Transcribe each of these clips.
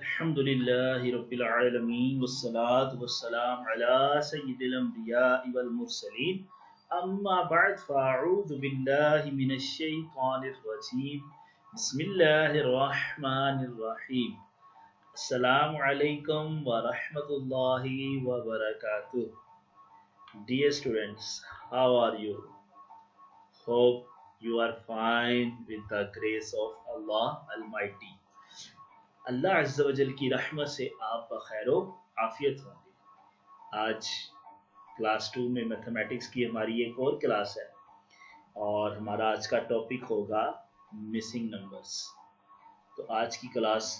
अल्हम्दुलिल्लाहि रब्बिल आलमीन वस्सलातु वस्सलाम अला सय्यिदिल अंबिया वल मुरसलीन अम्मा बअद फ़अऊज़ु बिल्लाहि मिनश शैतानिर रजीम बिस्मिल्लाहिर रहमानिर रहीम अस्सलामु अलैकुम व रहमतुल्लाहि व बरकातुह। Dear students, how are you? Hope you are fine with the grace of Allah Almighty. अल्लाह अज़्ज़ा व जल की रहमत से आप बखैरो आफियत होंगे। आज क्लास 2 में मैथमेटिक्स की हमारी एक और क्लास है और हमारा आज का टॉपिक होगा मिसिंग नंबर्स। तो आज की क्लास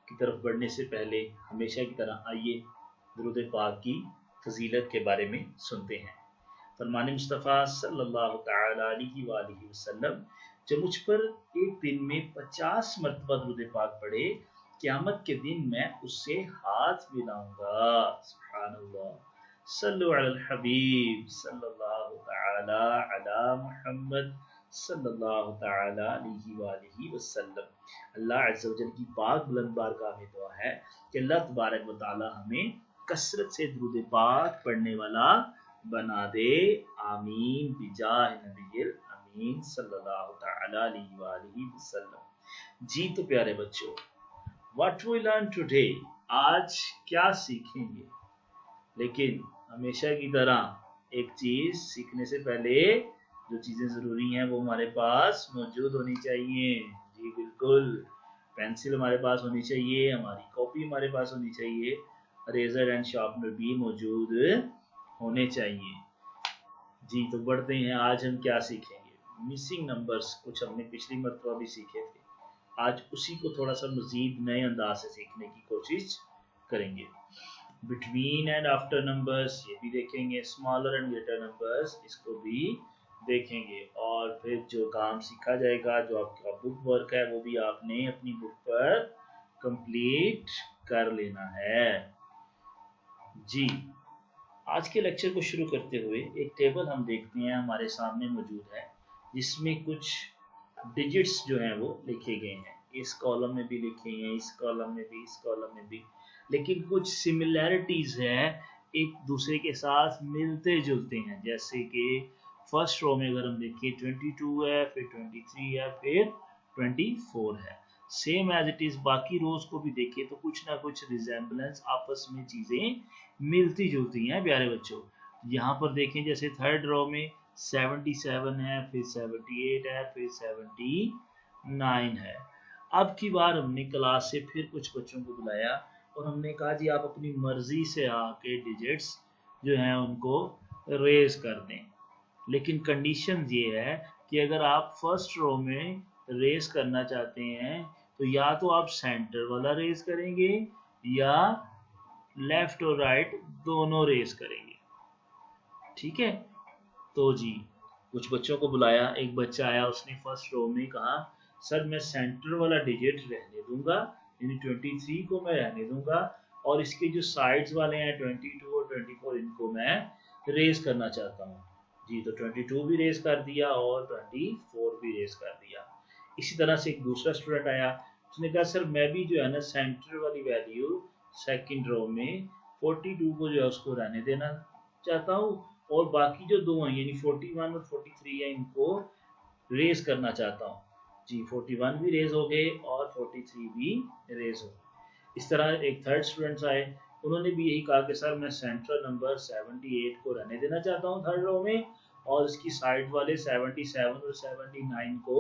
की तरफ बढ़ने से पहले हमेशा की तरह आइए दुरूद पाक की फजीलत के बारे में सुनते हैं। फरमान मुस्तफ़ा सल्लल्लाहु तआला अलैहि वसल्लम, जो मुझ पर एक दिन में 50 मरतबा दुरूद पाक पढ़े, क़यामत के दिन मैं उससे हाथ मिलाऊंगा। सुब्हानअल्लाह। सल्लु अलल हबीब सल्लल्लाहु तआला अला मुहम्मद सल्लल्लाहु तआला अलैहि वसल्लम। अल्लाह अज़्ज़ा व जल की पाक बुलंद बारगाह में दुआ है कि अल्लाह तबारक व तआला हमें कसरत से दुरूद पाक पढ़ने वाला बना दे। आमीन बिजाह नबील अमीन सल्लल्लाहु तआला अलैहि वसल्लम। जी तो प्यारे बच्चों, What we learn today, आज क्या सीखेंगे। लेकिन हमेशा की तरह एक चीज सीखने से पहले जो चीजें जरूरी हैं वो हमारे पास मौजूद होनी चाहिए। जी बिल्कुल, पेंसिल हमारे पास होनी चाहिए, हमारी कॉपी हमारे पास होनी चाहिए, रेजर एंड शार्पनर भी मौजूद होने चाहिए। जी तो बढ़ते हैं, आज हम क्या सीखेंगे। मिसिंग नंबर्स कुछ हमने पिछली मरतबा भी सीखे थे, आज उसी को थोड़ा सा मजीद नए अंदाज से सीखने की कोशिश करेंगे। बिटवीन एंड आफ्टर नंबर्स ये भी देखेंगे, स्मॉलर एंड ग्रेटर नंबर्स इसको भी देखेंगे, और फिर जो काम सीखा जाएगा, जो आपका बुक वर्क है, वो भी आपने अपनी बुक पर कंप्लीट कर लेना है। जी आज के लेक्चर को शुरू करते हुए एक टेबल हम देखते हैं, हमारे सामने मौजूद है, जिसमें कुछ डिजिट्स जो हैं वो लिखे गए हैं। इस कॉलम में भी लिखे हैं, इस कॉलम में भी, इस कॉलम में भी, लेकिन कुछ सिमिलैरिटीज हैं, एक दूसरे के साथ मिलते जुलते हैं। जैसे कि फर्स्ट रो में अगर हम देखें 22 है, फिर 23 है, फिर 24 है। सेम एज इट इज बाकी रोज को भी देखें तो कुछ ना कुछ रिजेम्बलेंस, आपस में चीजें मिलती जुलती हैं प्यारे बच्चों। यहाँ पर देखें जैसे थर्ड रो में 77 है, फिर 78 है, फिर 79 है। अब की बार हमने क्लास से फिर कुछ बच्चों को बुलाया और हमने कहा जी आप अपनी मर्जी से आके डिजिट्स जो हैं उनको रेज कर दें, लेकिन कंडीशन ये है कि अगर आप फर्स्ट रो में रेज करना चाहते हैं तो या तो आप सेंटर वाला रेज करेंगे या लेफ्ट और राइट दोनों रेज करेंगे। ठीक है, तो जी कुछ बच्चों को बुलाया, एक बच्चा आया, उसने फर्स्ट रो में कहा सर मैं सेंटर वाला डिजिट रहने दूंगा, यानी 23 को मैं रहने दूंगा, और इसके जो साइड्स वाले हैं 22 और 24 इनको मैं रेज करना चाहता हूँ। जी तो 22 भी रेज कर दिया और 24 भी रेज कर दिया। इसी तरह से एक दूसरा स्टूडेंट आया, उसने कहा सर मैं भी जो है ना सेंटर वाली वैल्यू सेकंड रो में 42 को जो है उसको रहने देना चाहता हूँ, और बाकी जो दो हैं यानी 41 और 43 है इनको रेज करना चाहता हूँ। जी 41 भी रेज हो गए और 43 भी रेज हो गए। इस तरह एक थर्ड स्टूडेंट्स आए, उन्होंने भी यही कहा कि सर मैं सेंट्रल नंबर 78 को रहने देना चाहता हूँ थर्ड रो में, और इसकी साइड वाले 77 और 79 को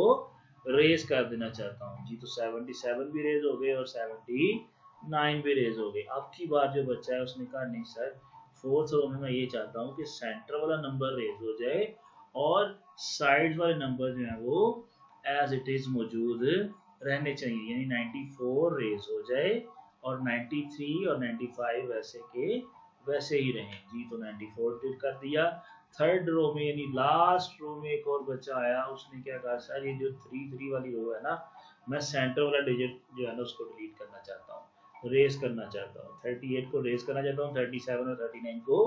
रेज कर देना चाहता हूँ। जी तो 77 भी रेज हो गए और 79 भी रेज हो गए। अब की बार जो बच्चा है उसने कहा नहीं सर फोर्थ रो में मैं ये चाहता हूँ कि सेंटर वाला नंबर रेज हो जाए और साइड वाले नंबर जो है वो एज इट इज मौजूद रहने चाहिए, यानी 94 रेज हो जाए और 93 और 95 वैसे के वैसे ही रहें। जी तो 94 टिक कर दिया। थर्ड रो में यानी लास्ट रो में एक और बच्चा आया, उसने क्या कहा सर ये जो 3 वाली रो है ना, मैं सेंटर वाला डिजिट जो है ना उसको डिलीट करना चाहता हूँ, रेज करना चाहता हूँ। 38 को रेज करना चाहता हूँ, 37 और 39 को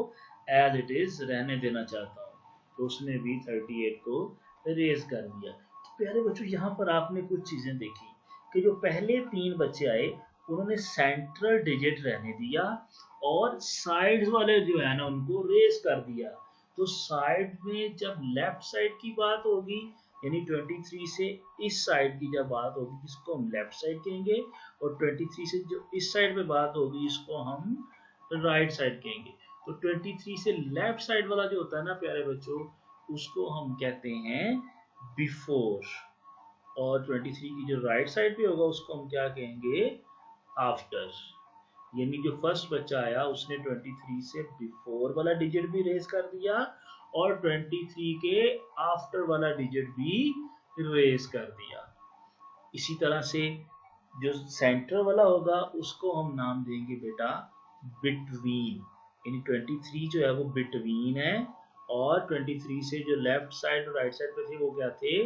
एज इट इज रहने देना चाहता हूँ। तो उसने भी 38 को रेज कर दिया। तो प्यारे बच्चों यहाँ पर आपने कुछ चीजें देखी कि जो पहले 3 बच्चे आए उन्होंने सेंट्रल डिजिट रहने दिया और साइड्स वाले जो है ना उनको रेस कर दिया। तो साइड में जब लेफ्ट साइड की बात होगी यानी 23 से इस साइड की जब बात होगी इसको हम लेफ्ट साइड कहेंगे, और 23 से जो इस साइड पे बात होगी इसको हम राइट साइड कहेंगे। तो 23 से लेफ्ट साइड वाला जो होता है ना प्यारे बच्चों, उसको हम कहते हैं बिफोर, और 23 की जो राइट साइड पे होगा उसको हम क्या कहेंगे, आफ्टर। यानी जो फर्स्ट बच्चा आया उसने 23 से बिफोर वाला डिजिट भी रेस कर दिया और 23 के आफ्टर वाला डिजिट भी रेस कर दिया। इसी तरह से जो सेंटर वाला होगा उसको हम नाम देंगे बेटा बिटवीन, यानी 23 जो है वो बिटवीन है, और 23 से जो लेफ्ट साइड और राइट साइड पे थे वो क्या थे,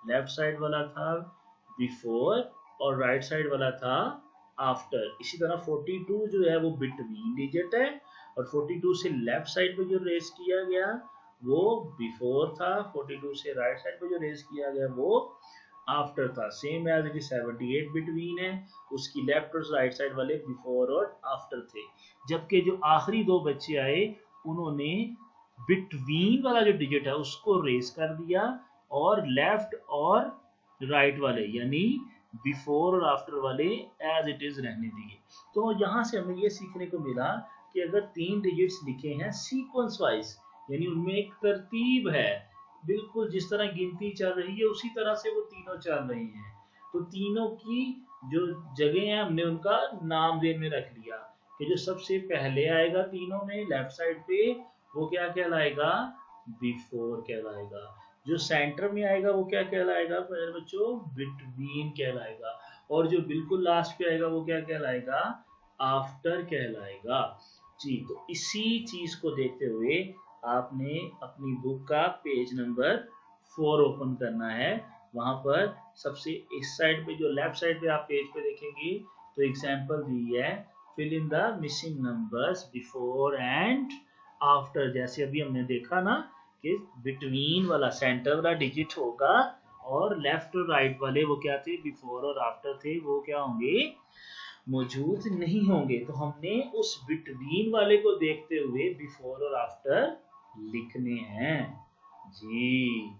लेफ्ट साइड वाला था बिफोर और राइट साइड वाला था आफ्टर। इसी तरह 42 जो है वो बिटवीन डिजिट है, और 42 से लेफ्ट साइड पे जो रेस किया गया वो बिफोर था, 42 से राइट साइड पे जो रेस किया गया वो आफ्टर था। Same as it is 78 between है, उसकी लेफ्ट और राइट साइड वाले बिफोर और आफ्टर थे। जबकि जो आखिरी दो बच्चे आए उन्होंने बिटवीन वाला जो डिजिट है उसको रेस कर दिया और लेफ्ट और राइट वाले यानी बिफोर और आफ्टर वाले एज इट इज रहने दिए। तो यहाँ से हमें ये सीखने को मिला कि अगर 3 डिजिट्स लिखे हैं सीक्वेंस वाइज यानी उनमें एक तरतीब है, बिल्कुल जिस तरह गिनती चल रही है उसी तरह से वो तीनों चल रही हैं, तो तीनों की जो जगह है हमने उनका नाम देन में रख लिया कि जो सबसे पहले आएगा तीनों में लेफ्ट साइड पे वो क्या कहलाएगा, बिफोर कहलाएगा। जो सेंटर में आएगा वो क्या कहलाएगा बच्चों, बिटवीन कहलाएगा, और जो बिल्कुल लास्ट पे आएगा वो क्या कहलाएगा, आफ्टर कहलाएगा। जी, तो इसी चीज को देखते हुए आपने अपनी बुक का पेज नंबर 4 ओपन करना है। वहां पर सबसे इस साइड पे जो लेफ्ट साइड पे आप पेज पे देखेंगे तो एग्जांपल दी है, fill in the missing numbers before and after. जैसे अभी हमने देखा ना कि बिटवीन वाला सेंटर वाला डिजिट होगा और लेफ्ट और राइट वाले वो क्या थे, बिफोर और आफ्टर थे, वो क्या होंगे, मौजूद नहीं होंगे। तो हमने उस बिटवीन वाले को देखते हुए बिफोर और आफ्टर लिखने हैं। जी,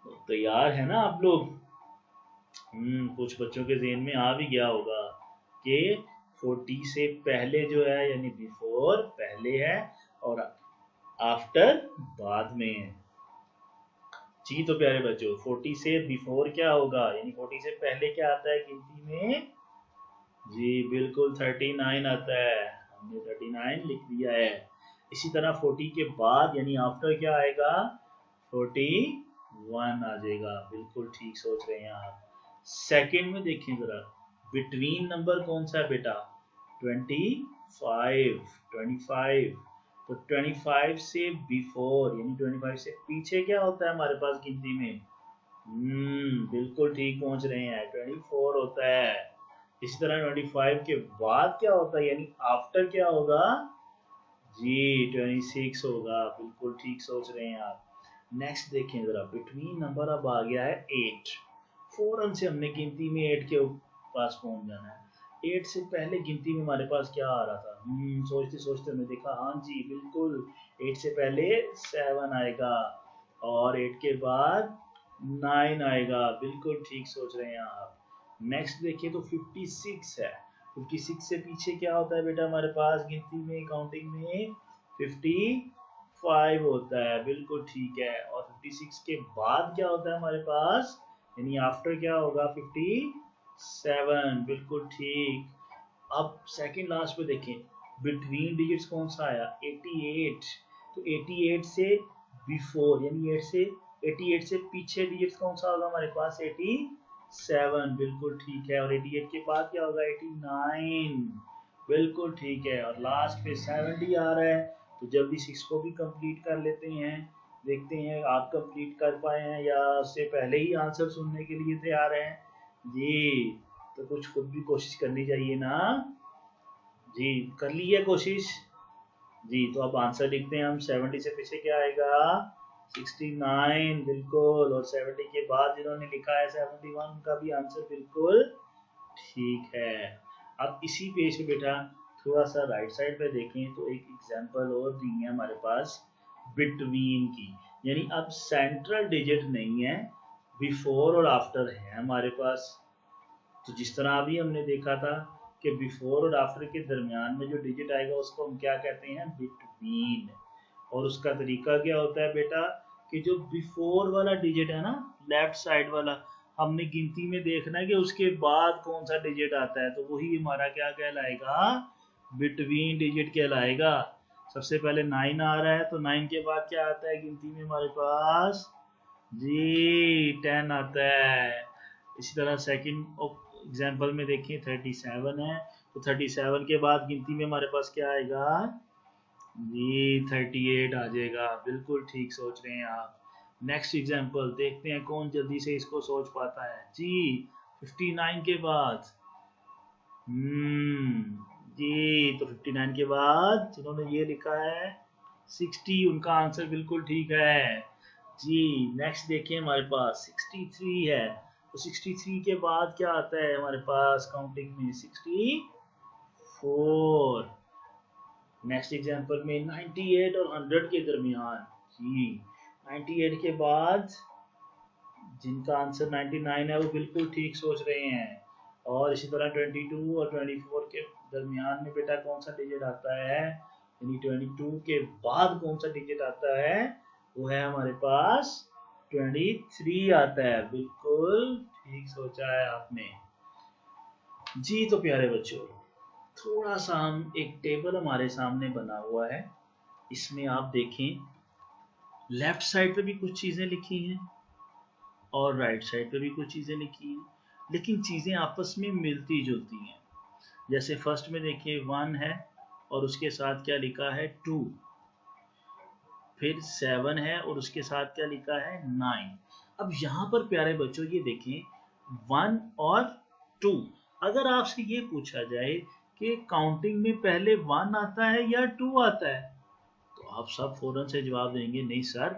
तो तैयार है ना आप लोग? कुछ बच्चों के ज़हन में आ भी गया होगा कि 40 से पहले जो है यानी बिफोर पहले है और आफ्टर बाद में है। जी, तो प्यारे बच्चों 40 से बिफोर क्या होगा, यानी 40 से पहले क्या आता है गिनती में, जी बिल्कुल 39 आता है, हमने 39 लिख दिया है। इसी तरह 40 के बाद यानी आफ्टर क्या आएगा, 41 आ जाएगा। बिल्कुल ठीक सोच रहे हैं आप। सेकंड में देखें जरा, बिटवीन नंबर कौन सा है बेटा, 25। तो 25 से बिफोर यानी 25 से पीछे क्या होता है हमारे पास गिनती में, बिल्कुल ठीक पहुंच रहे हैं, 24 होता है। इसी तरह 25 के बाद क्या होता है यानी आफ्टर क्या होगा, जी 26 होगा। बिल्कुल ठीक सोच रहे हैं आप। नेक्स्ट देखें जरा, बिटवीन नंबर अब आ गया है 8। फौरन से हमने गिनती में 8 के पास पहुंच जाना है। 8 से पहले गिनती में हमारे पास क्या आ रहा था, सोचते सोचते हमने देखा, हाँ जी बिल्कुल 8 से पहले 7 आएगा और 8 के बाद 9 आएगा। बिल्कुल ठीक सोच रहे हैं आप। नेक्स्ट देखिए तो 56 है। 56 से पीछे क्या होता है बेटा हमारे पास गिनती में, काउंटिंग में 55 होता है। बिल्कुल ठीक है। और 56 के बाद क्या होता है हमारे पास, यानी आफ्टर क्या होगा, 57। बिल्कुल ठीक। अब सेकंड लास्ट पे देखें, बिटवीन डिजिट्स कौन सा आया, 88। तो 88 से बिफोर यानी 88 से पीछे डिजिट्स कौन सा होगा हमारे पास, 87। बिल्कुल ठीक है। और 88 के बाद क्या होगा, 89। बिल्कुल ठीक है। और लास्ट पे 70 आ रहा है, तो जल्दी से इसको भी कंप्लीट कर लेते हैं। देखते हैं आप कंप्लीट कर पाए हैं या उससे पहले ही आंसर सुनने के लिए तैयार हैं। जी, तो कुछ खुद भी कोशिश करनी चाहिए ना। जी, कर ली है कोशिश। जी, तो अब आंसर लिखते हैं हम। 70 से पीछे क्या आएगा, 69। बिल्कुल। और 70 के बाद जिन्होंने लिखा है 71, उनका भी आंसर बिल्कुल ठीक है। अब इसी पेज पे बेटा थोड़ा सा राइट साइड पे देखें तो एक एग्जांपल और दी है हमारे पास बिटवीन की, यानी अब सेंट्रल डिजिट नहीं है, बिफोर और आफ्टर है हमारे पास। तो जिस तरह अभी हमने देखा था कि बिफोर और आफ्टर के दरमियान में जो डिजिट आएगा उसको हम क्या कहते हैं, बिटवीन। और उसका तरीका क्या होता है बेटा कि जो बिफोर वाला डिजिट है ना, लेफ्ट साइड वाला, हमने गिनती में देखना है कि उसके बाद कौन सा डिजिट आता है, तो वही हमारा क्या कहलाएगा, बिटवीन डिजिट कहलाएगा। सबसे पहले 9 आ रहा है तो 9 के बाद क्या आता है गिनती में हमारे पास, जी 10 आता है। इसी तरह सेकंड एग्जांपल में देखिए 37 है, तो 37 के बाद गिनती में हमारे पास क्या आएगा, जी 38 आ जाएगा। बिल्कुल ठीक सोच रहे हैं आप। नेक्स्ट एग्जांपल देखते हैं कौन जल्दी से इसको सोच पाता है। जी 59 के बाद, जी तो 59 के बाद जिन्होंने ये लिखा है 60, उनका आंसर बिल्कुल ठीक है। जी नेक्स्ट देखिए हमारे पास 63 है, तो 63 के बाद क्या आता है हमारे पास काउंटिंग में, 64। नेक्स्ट एग्जांपल में 98 और 100 के दरमियान, जी 98 के बाद जिनका आंसर 99 है वो बिल्कुल ठीक सोच रहे हैं। और इसी तरह 22 और 24 के दरमियान में बेटा कौन सा डिजिट आता है, यानी 22 के बाद कौन सा डिजिट आता है, वो है हमारे पास 23 आता है। बिल्कुल ठीक सोचा है आपने। जी तो प्यारे बच्चों, थोड़ा सा हम एक टेबल हमारे सामने बना हुआ है, इसमें आप देखें लेफ्ट साइड पे भी कुछ चीजें लिखी हैं और राइट साइड पे भी कुछ चीजें लिखी हैं, लेकिन चीजें आपस में मिलती जुलती हैं। जैसे फर्स्ट में देखिए 1 है और उसके साथ क्या लिखा है 2, फिर 7 है और उसके साथ क्या लिखा है 9। अब यहाँ पर प्यारे बच्चों ये देखें 1 और 2, अगर आपसे ये पूछा जाए कि काउंटिंग में पहले 1 आता है या 2 आता है, तो आप सब फौरन से जवाब देंगे नहीं सर,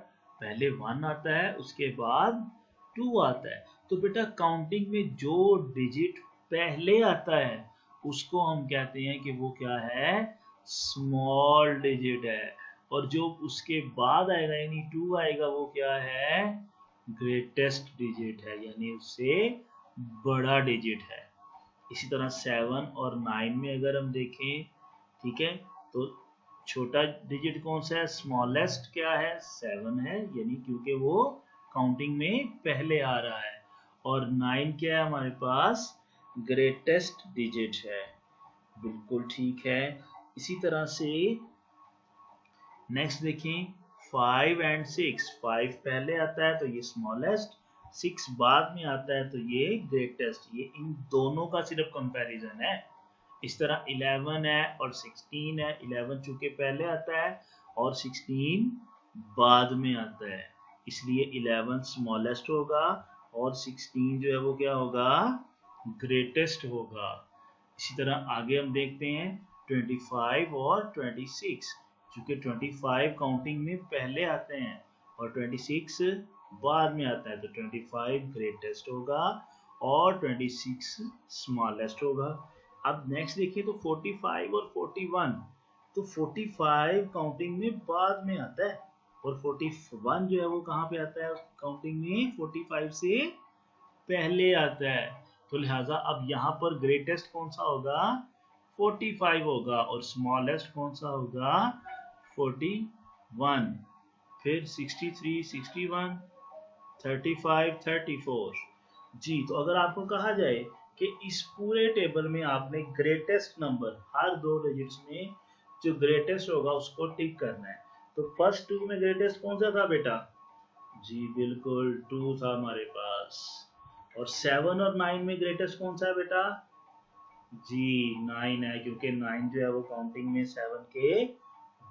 पहले 1 आता है उसके बाद 2 आता है। तो बेटा काउंटिंग में जो डिजिट पहले आता है उसको हम कहते हैं कि वो क्या है, स्मॉल डिजिट है, और जो उसके बाद आएगा यानी 2 आएगा वो क्या है, ग्रेटेस्ट डिजिट है, यानी उससे बड़ा डिजिट है। इसी तरह 7 और 9 में अगर हम देखें, ठीक है, तो छोटा डिजिट कौन सा है, स्मॉलेस्ट क्या है, 7 है, यानी क्योंकि वो काउंटिंग में पहले आ रहा है। और 9 क्या है हमारे पास, ग्रेटेस्ट डिजिट है। बिल्कुल ठीक है। इसी तरह से नेक्स्ट देखें 5 एंड 6, 5 पहले आता है तो ये स्मॉलेस्ट, 6 बाद में आता है तो ये ग्रेटेस्ट, ये इन दोनों का सिर्फ कंपैरिजन है। इस तरह 11 है और 16 है, 11 चूंकि पहले आता है और 16 बाद में आता है, इसलिए 11 स्मॉलेस्ट होगा और 16 जो है वो क्या होगा, ग्रेटेस्ट होगा। इसी तरह आगे हम देखते हैं 25 और 26, चूंकि 25 काउंटिंग में पहले आते हैं और 26 बाद में आता है, तो 25 ग्रेटेस्ट होगा और 26 स्मॉलेस्ट होगा। अब नेक्स्ट देखिए तो 45 और 41, तो 45 काउंटिंग में बाद में आता है और 41 जो है वो कहाँ पे आता है काउंटिंग में, 45 से पहले आता है। तो लिहाजा अब यहाँ पर ग्रेटेस्ट कौन सा होगा, 45 होगा, और स्मॉलेस्ट कौन सा होगा, 41। फिर 63, 61, 35, 34। जी तो अगर आपको कहा जाए कि इस पूरे टेबल में आपने ग्रेटेस्ट नंबर हर 2 डिजिट्स में जो ग्रेटेस्ट होगा उसको टिक करना है, तो फर्स्ट 2 में ग्रेटेस्ट कौन सा था बेटा, जी बिल्कुल 2 था हमारे पास। और 7 और 9 में ग्रेटेस्ट कौन सा है बेटा, जी 9 है, क्योंकि 9 जो है वो काउंटिंग में 7 के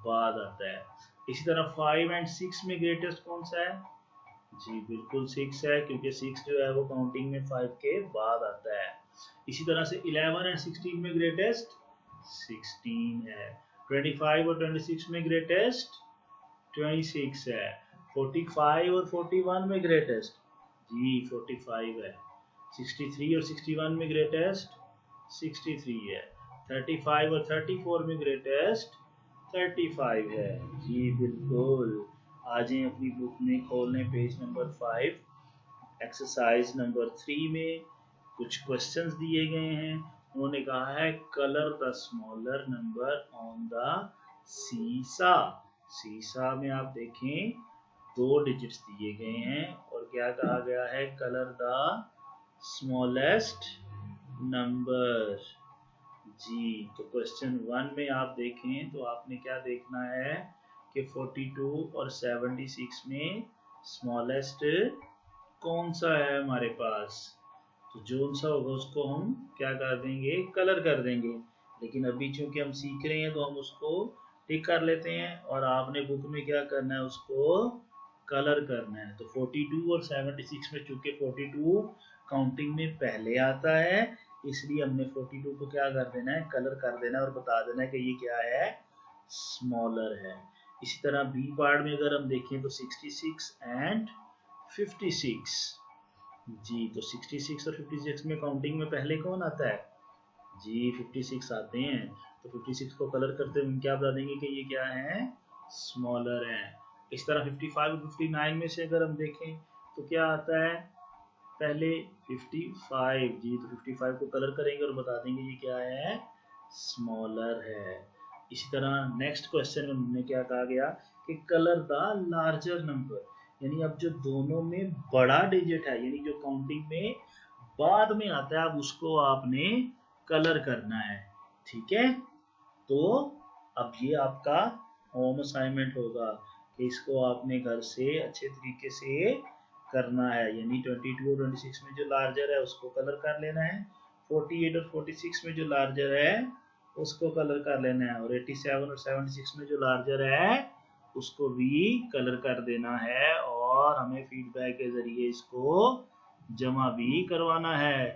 बाद आता है। इसी तरह 5 एंड 6 में ग्रेटेस्ट कौन सा है, जी बिल्कुल 6 है, क्योंकि 6 जो है वो काउंटिंग में 5 के बाद आता है। इसी तरह से 11 एंड 16 में ग्रेटेस्ट 16 है, 25 और 26 में ग्रेटेस्ट 26 है, 45 और 41 में ग्रेटेस्ट, जी 45 है, 63 और 61 में ग्रेटेस्ट 63 है। 35 और 34 में ग्रेटेस्ट 35 है। जी बिल्कुल। आ जाए अपनी बुक में, खोलने पेज नंबर 5, एक्सरसाइज नंबर 3 में कुछ क्वेश्चंस दिए गए हैं। उन्होंने कहा है colour the smaller number on the सीसा। सीसा में आप देखें 2 डिजिट्स दिए गए हैं और क्या कहा गया है, कलर द स्मॉलेस्ट नंबर। जी तो क्वेश्चन 1 में आप देखें तो आपने क्या देखना है कि 42 और 76 में स्मॉलेस्ट कौन सा है हमारे पास, तो जो सा होगा उसको हम क्या कर देंगे, कलर कर देंगे। लेकिन अभी चूंकि हम सीख रहे हैं तो हम उसको टिक कर लेते हैं और आपने बुक में क्या करना है, उसको कलर करना है। तो 42 और 76 में चूंकि 42 काउंटिंग में पहले आता है, इसलिए हमने 42 को क्या कर देना है, कलर कर देना है और बता देना है कि ये क्या है, स्मॉलर है। इसी तरह बी पार्ट में अगर हम देखें तो 66 एंड 56। जी तो 66 और 56 में काउंटिंग में पहले कौन आता है, जी 56 आते हैं। तो 56 को कलर करते हुए हम क्या बता देंगे कि ये क्या है, स्मॉलर है। इस तरह 55 और 59 में से अगर हम देखें तो क्या आता है, पहले 55। जी तो 55 को कलर करेंगे और बता देंगे ये क्या है, स्मॉलर है। इसी तरह नेक्स्ट क्वेश्चन में हमने क्या कहा गया कि कलर द लार्जर नंबर, यानी अब जो दोनों में बड़ा डिजिट है, यानी जो काउंटिंग में बाद में आता है, अब उसको आपने कलर करना है। ठीक है, तो अब ये आपका होम असाइनमेंट होगा कि इसको आपने घर से अच्छे तरीके से करना है। यानी 22 और 26 में जो लार्जर है उसको कलर कर लेना है, 48 और 46 में जो लार्जर है उसको कलर कर लेना है, और 87 और 76 में जो लार्जर है उसको भी कलर कर देना है, और हमें फीडबैक के जरिए इसको जमा भी करवाना है।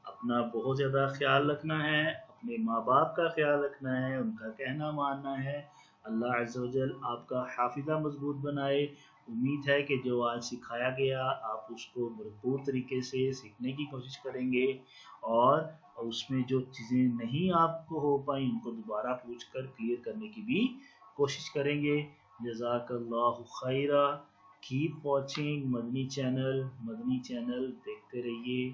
अपना बहुत ज़्यादा ख्याल रखना है, अपने माँ बाप का ख्याल रखना है, उनका कहना मानना है। अल्लाह अज़्ज़ व जल आपका हाफिज़ा मजबूत बनाए। उम्मीद है कि जो आज सिखाया गया आप उसको भरपूर तरीके से सीखने की कोशिश करेंगे, और उसमें जो चीज़ें नहीं आपको हो पाई उनको दोबारा पूछ कर क्लियर करने की भी कोशिश करेंगे। जज़ाकल्लाहु खैरा। Keep watching Madani channel. Madani channel देखते रहिए।